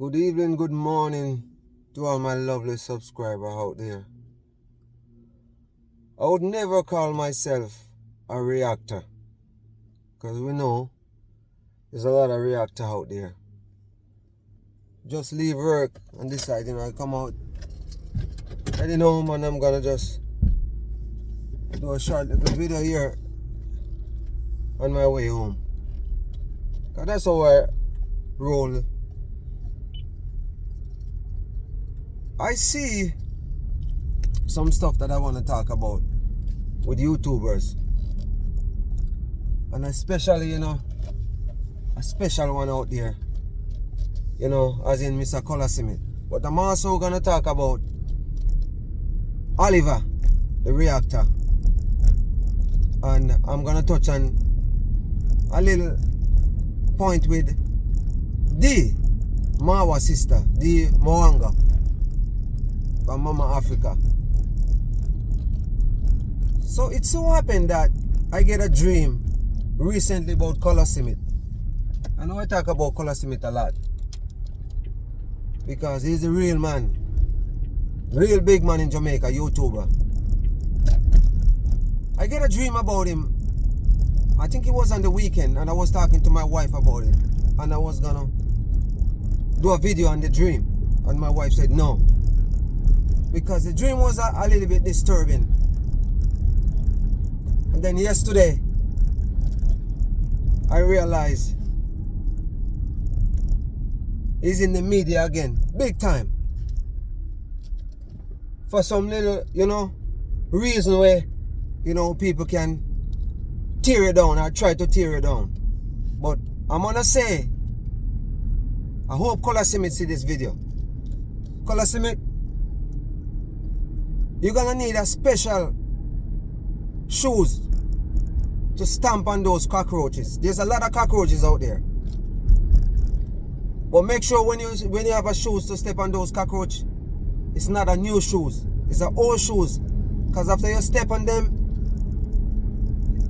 Good evening, good morning to all my lovely subscribers out there. I would never call myself a reactor, because we know there's a lot of reactor out there. Just leave work and decide, I come out, heading home, and I'm gonna just do a short little video here on my way home. Because that's how I roll. I see some stuff that I want to talk about with YouTubers, and especially a special one out there, as in Mr. Colaz. But I'm also gonna talk about Oliver, the reactor, and I'm gonna touch on a little point with the Mawa sister, the Deemwango from Mama Africa. So it so happened that I get a dream recently about Colaz. I know I talk about Colaz a lot because he's a real man, real big man in Jamaica, YouTuber. I get a dream about him. I think it was on the weekend, and I was talking to my wife about it, and I was gonna do a video on the dream, and my wife said no, because the dream was a little bit disturbing. And then yesterday I realized he's in the media again, big time, for some little reason where people can tear it down or try to tear it down. But I'm gonna say, I hope Colaz see this video. Colaz, you're gonna need a special shoes to stamp on those cockroaches. There's a lot of cockroaches out there. But make sure when you have a shoes to step on those cockroaches, it's not a new shoes. It's an old shoes. Because after you step on them,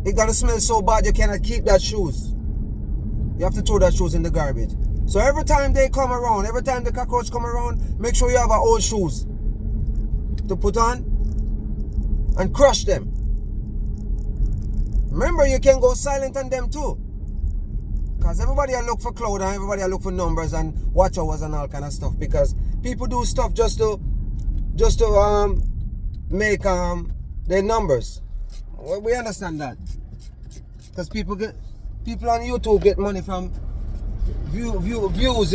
it's gonna smell so bad you cannot keep that shoes. You have to throw that shoes in the garbage. So every time they come around, every time the cockroach come around, make sure you have an old shoes to put on and crush them. Remember, you can go silent on them too, because everybody will look for cloud and everybody will look for numbers and watch hours and all kind of stuff, because people do stuff just to make their numbers. We understand that, because people on YouTube get money from views,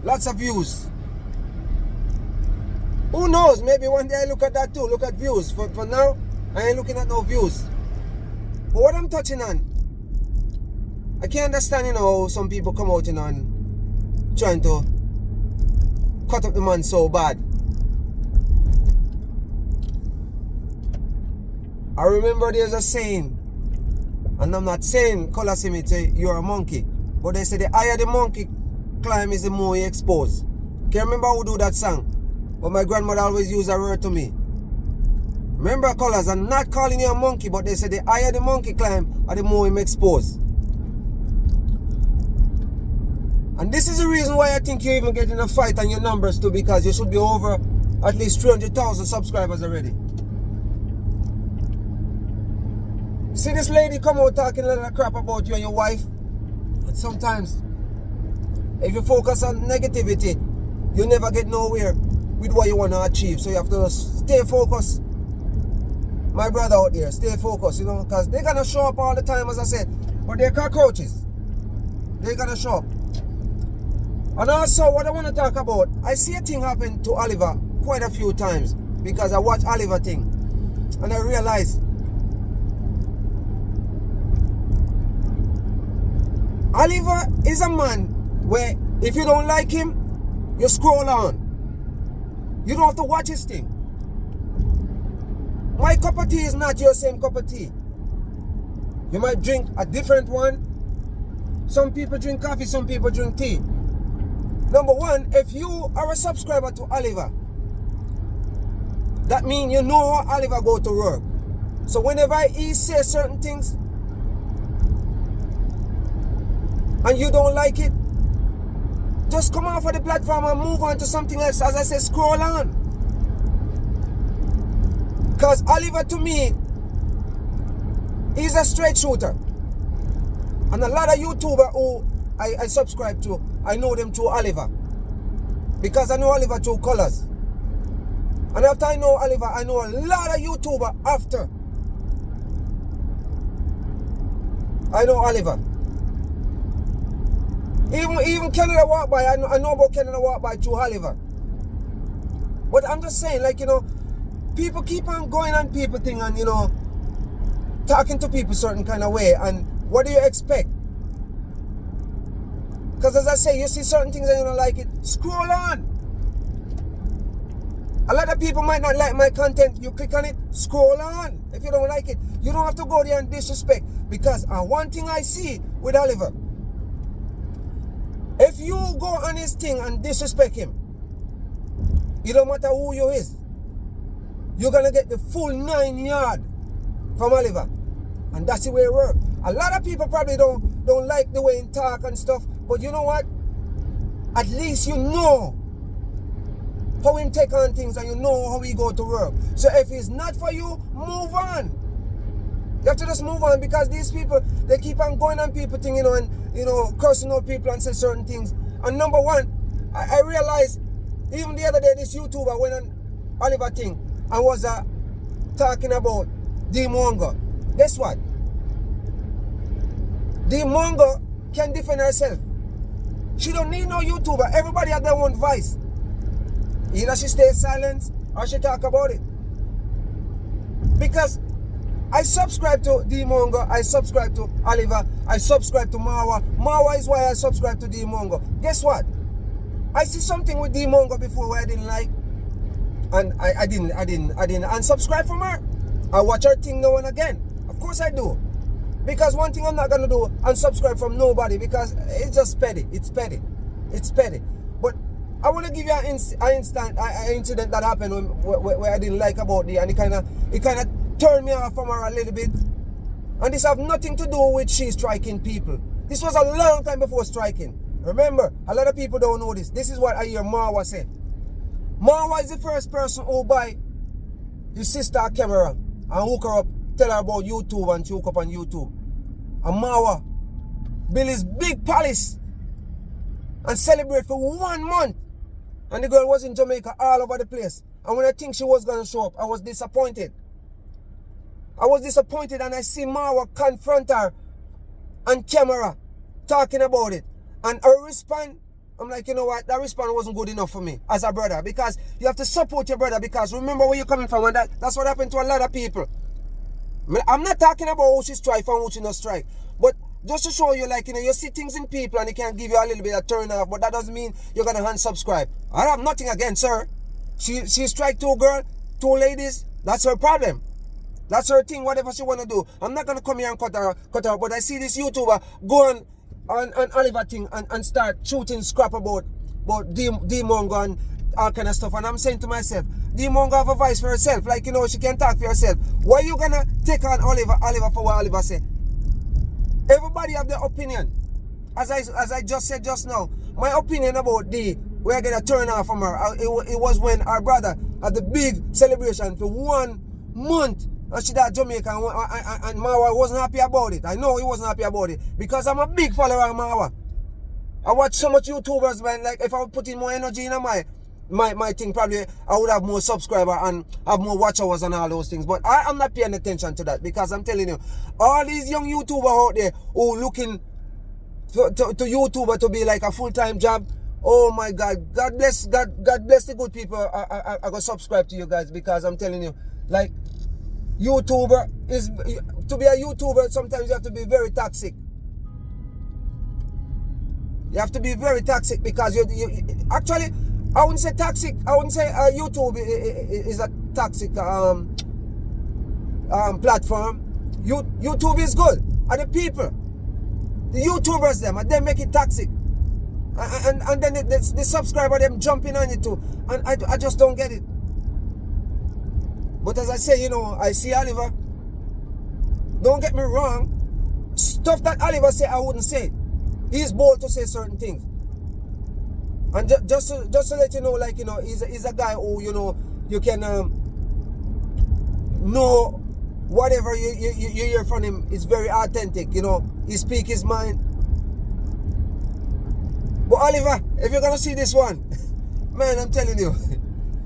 lots of views. Who knows, maybe one day I look at that too, look at views. For now, I ain't looking at no views. But what I'm touching on, I can't understand, how some people come out, and trying to cut up the man so bad. I remember there's a saying, and I'm not saying Colaz say you're a monkey, but they say the higher the monkey climb is the more he exposed. Can you remember who do that song? But my grandmother always used a word to me. Remember, Colaz, I'm not calling you a monkey, but they say the higher the monkey climb, the more him exposed. And this is the reason why I think you even get in a fight on your numbers too, because you should be over at least 300,000 subscribers already. See this lady come out talking a lot of crap about you and your wife? And sometimes, if you focus on negativity, you never get nowhere with what you want to achieve. So you have to stay focused. My brother out there, stay focused, because they're going to show up all the time, as I said. But they're cockroaches. They're going to show up. And also, what I want to talk about, I see a thing happen to Oliver quite a few times, because I watch Oliver thing, and I realize Oliver is a man where if you don't like him, you scroll on. You don't have to watch his thing. My cup of tea is not your same cup of tea. You might drink a different one. Some people drink coffee, some people drink tea. Number one, if you are a subscriber to Oliver, that means you know how Oliver go to work. So whenever he says certain things and you don't like it, just come off of the platform and move on to something else. As I say, scroll on. Because Oliver, to me, he's a straight shooter. And a lot of YouTubers who I subscribe to, I know them through Oliver. Because I know Oliver through Colaz. And after I know Oliver, I know a lot of YouTubers after I know Oliver. Even Canada Walk By, I know about Canada Walk By through Oliver. But I'm just saying, like, you know, people keep on going on people thing and, you know, talking to people certain kind of way. And what do you expect? Because as I say, you see certain things and you don't like it, scroll on. A lot of people might not like my content. You click on it, scroll on. If you don't like it, you don't have to go there and disrespect. Because one thing I see with Oliver, if you go on his thing and disrespect him, it don't matter who you is, you're going to get the full 9 yard from Oliver. And that's the way it works. A lot of people probably don't like the way he talk and stuff. But you know what? At least you know how he take on things and you know how he go to work. So if it's not for you, move on. You have to just move on, because these people, they keep on going on people thing, you know, and, you know, cursing out people and say certain things. And number one, I realized, even the other day, this YouTuber went on Oliver thing and was talking about Deemwango. Guess what? Deemwango can defend herself. She don't need no YouTuber. Everybody have their own voice. Either she stays silent or she talk about it. Because I subscribe to Deemwango, I subscribe to Oliver, I subscribe to Marwa. Marwa is why I subscribe to Deemwango. Guess what? I see something with Deemwango before where I didn't like, and I didn't unsubscribe from her. I watch her thing now and again. Of course I do. Because one thing I'm not gonna do, unsubscribe from nobody, because it's just petty. It's petty. It's petty. But I want to give you an incident that happened where I didn't like about it, and it kind of turned me off from her a little bit. And this have nothing to do with she striking people. This was a long time before striking. Remember, a lot of people don't know this. This is what I hear Marwa say. Marwa is the first person who buy his sister a camera and hook her up, tell her about YouTube, and she hook up on YouTube. And Marwa build his big palace and celebrate for 1 month. And the girl was in Jamaica all over the place. And when I think she was going to show up, I was disappointed. I was disappointed, and I see Marwa confront her on camera talking about it. And her response, I'm like, you know what, that response wasn't good enough for me as a brother, because you have to support your brother, because remember where you're coming from, and that's what happened to a lot of people. I'm not talking about who she strike and who she not strike, but just to show you, like, you know, you see things in people and it can give you a little bit of turn off, but that doesn't mean you're going to unsubscribe. I have nothing against her. She strike two ladies, that's her problem. That's her thing, whatever she want to do. I'm not going to come here and cut her, but I see this YouTuber go on Oliver thing and start shooting scrap about Deemwango and all kind of stuff. And I'm saying to myself, Deemwango have a voice for herself. Like, you know, she can talk for herself. Why you going to take on Oliver for what Oliver say? Everybody have their opinion. As I just said just now, my opinion about we're going to turn off from her. It was when our brother had the big celebration for 1 month. And she that Jamaica, and Marwa wasn't happy about it. I know he wasn't happy about it, because I'm a big follower of Marwa. I watch so much YouTubers, man. Like, if I would put in more energy in my thing, probably I would have more subscribers and have more watch hours and all those things. But I'm not paying attention to that, because I'm telling you, all these young YouTubers out there who looking to YouTuber to be like a full-time job, oh my God, God bless the good people. I go subscribe to you guys, because I'm telling you, like, YouTuber is, to be a YouTuber, sometimes you have to be very toxic. You have to be very toxic, because you actually, I wouldn't say toxic. I wouldn't say YouTube is a toxic platform. YouTube is good. And the people, the YouTubers them, and they make it toxic. And then the subscriber them jumping on it too. And I just don't get it. But as I say, you know, I see Oliver. Don't get me wrong. Stuff that Oliver say, I wouldn't say. He's bold to say certain things. And just to let you know, like, you know, he's a guy who, you know, you can know whatever you hear from him is very authentic, you know. He speak his mind. But Oliver, if you're gonna see this one, man, I'm telling you,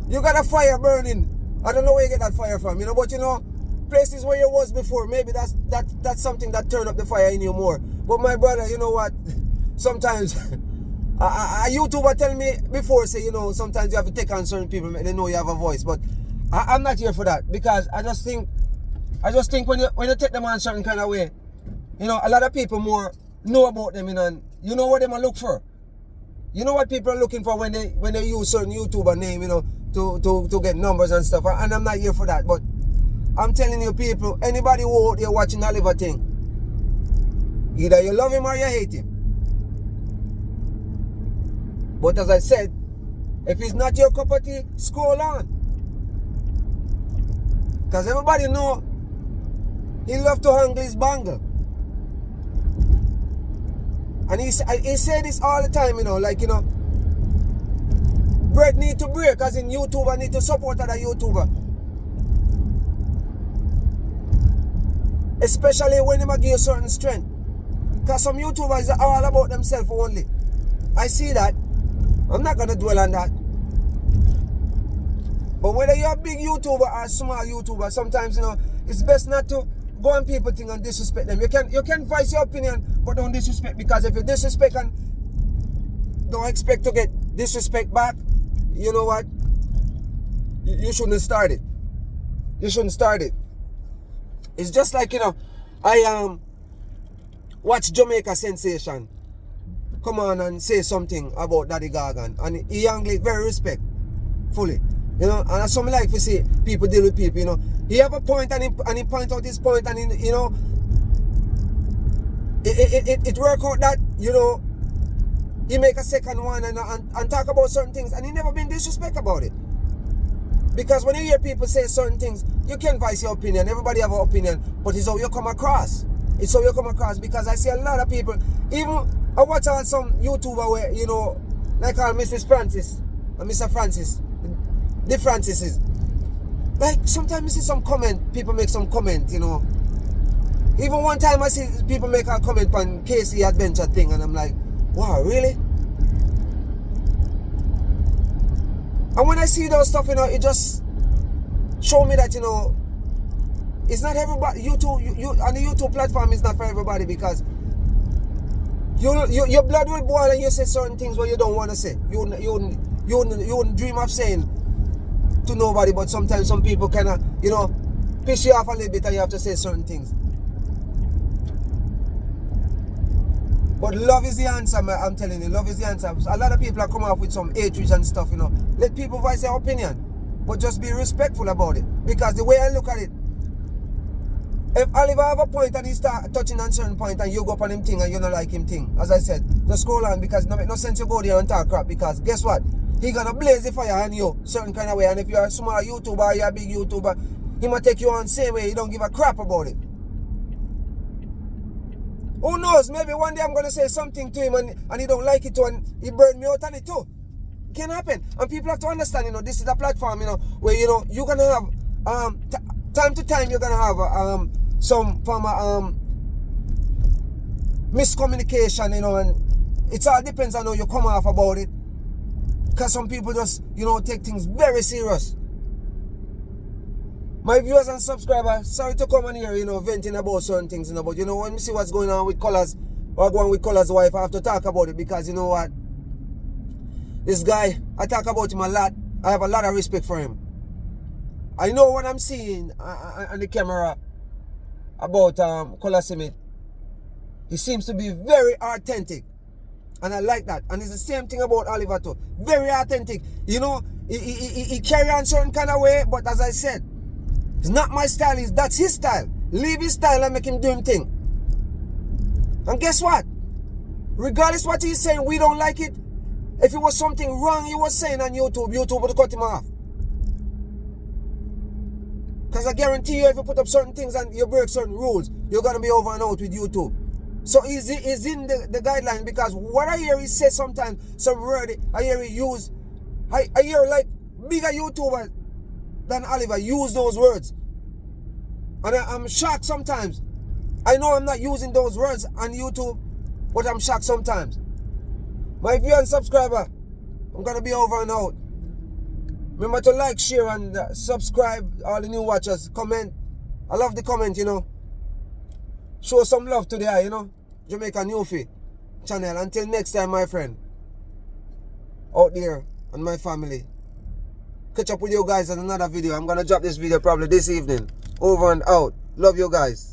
you got a fire burning. I don't know where you get that fire from, you know, but you know, places where you was before, maybe that's something that turned up the fire in you more. But my brother, you know what? Sometimes a YouTuber tell me before, say, you know, sometimes you have to take on certain people and they know you have a voice. But I'm not here for that, because I just think when you take them on a certain kind of way, you know, a lot of people more know about them, you know, and you know what they look for. You know what people are looking for when they use certain YouTuber name, you know, to get numbers and stuff. And I'm not here for that. But I'm telling you, people, anybody who out there watching Oliver thing, either you love him or you hate him. But as I said, if it's not your cup of tea, scroll on. Because everybody know he love to handle his bangle. And he say this all the time, you know, like, you know, bread need to break, as in YouTuber need to support other YouTuber. Especially when they give you certain strength. Because some YouTubers are all about themselves only. I see that. I'm not going to dwell on that. But whether you're a big YouTuber or a small YouTuber, sometimes, you know, it's best not to go on people thing and disrespect them. You can voice your opinion, but don't disrespect, because if you disrespect and don't expect to get disrespect back, you know what? You shouldn't start it. You shouldn't start it. It's just like, you know, I watch Jamaica Sensation come on and say something about Daddy Gargan, and he handled it very respectfully. You know, and that's something like to see people deal with people, you know. He have a point and he point out his point, and he, you know, it work out that, you know, he make a second one and talk about certain things, and he never been disrespect about it. Because when you hear people say certain things, you can voice your opinion. Everybody have an opinion, but it's how you come across. It's how you come across, because I see a lot of people, even I watch on some YouTuber where, you know, like Mrs. Francis and Mr. Francis, the Francises. Like, sometimes you see some comment, people make some comment, you know. Even one time I see people make a comment on Casey Adventure thing, and I'm like, wow, really? And when I see those stuff, you know, it just show me that, you know, it's not everybody. YouTube, on the YouTube platform is not for everybody, because your blood will boil and you say certain things where you don't want to say. You wouldn't dream of saying to nobody, but sometimes some people kind of, you know, piss you off a little bit and you have to say certain things. But love is the answer, man. I'm telling you, love is the answer. A lot of people are coming up with some hatred and stuff, you know. Let people voice their opinion, but just be respectful about it. Because the way I look at it, if Oliver have a point and he start touching on certain point and you go up on him thing and you don't like him thing, as I said, just scroll on, because it don't make no sense you go there and talk crap, because guess what? He gonna blaze the fire on you certain kind of way, and if you're a small YouTuber or you're a big YouTuber, he might take you on the same way. He don't give a crap about it. Who knows? Maybe one day I'm gonna say something to him and he don't like it too, and he burn me out on it too. It can happen. And people have to understand, you know, this is a platform, you know, where, you know, you're gonna have time to time you're gonna have some form of miscommunication, you know, and it all depends on how you come off about it. Because some people just, you know, take things very serious. My viewers and subscribers, sorry to come on here, you know, venting about certain things, you know, but, you know, when we see what's going on with Colaz, or going with Colaz's wife, I have to talk about it, because, you know what, this guy, I talk about him a lot. I have a lot of respect for him. I know what I'm seeing on the camera about Colaz. He seems to be very authentic, and I like that. And it's the same thing about Oliver too. Very authentic. You know, he carry on certain kind of way, but as I said, it's not my style, that's his style. Leave his style and make him do him thing. And guess what? Regardless what he's saying, we don't like it. If it was something wrong he was saying on YouTube would cut him off. Because I guarantee you, if you put up certain things and you break certain rules, you're going to be over and out with YouTube. So he's in the guideline, because what I hear he say sometimes, some word I hear he use, I hear like bigger YouTubers than Oliver use those words. And I'm shocked sometimes. I know I'm not using those words on YouTube, but I'm shocked sometimes. My viewer and subscriber, I'm going to be over and out. Remember to like, share, and subscribe. All the new watchers, comment. I love the comment, you know. Show some love to the eye, you know. Jamaican Newfie channel. Until next time, my friend. Out there, and my family. Catch up with you guys in another video. I'm going to drop this video probably this evening. Over and out. Love you guys.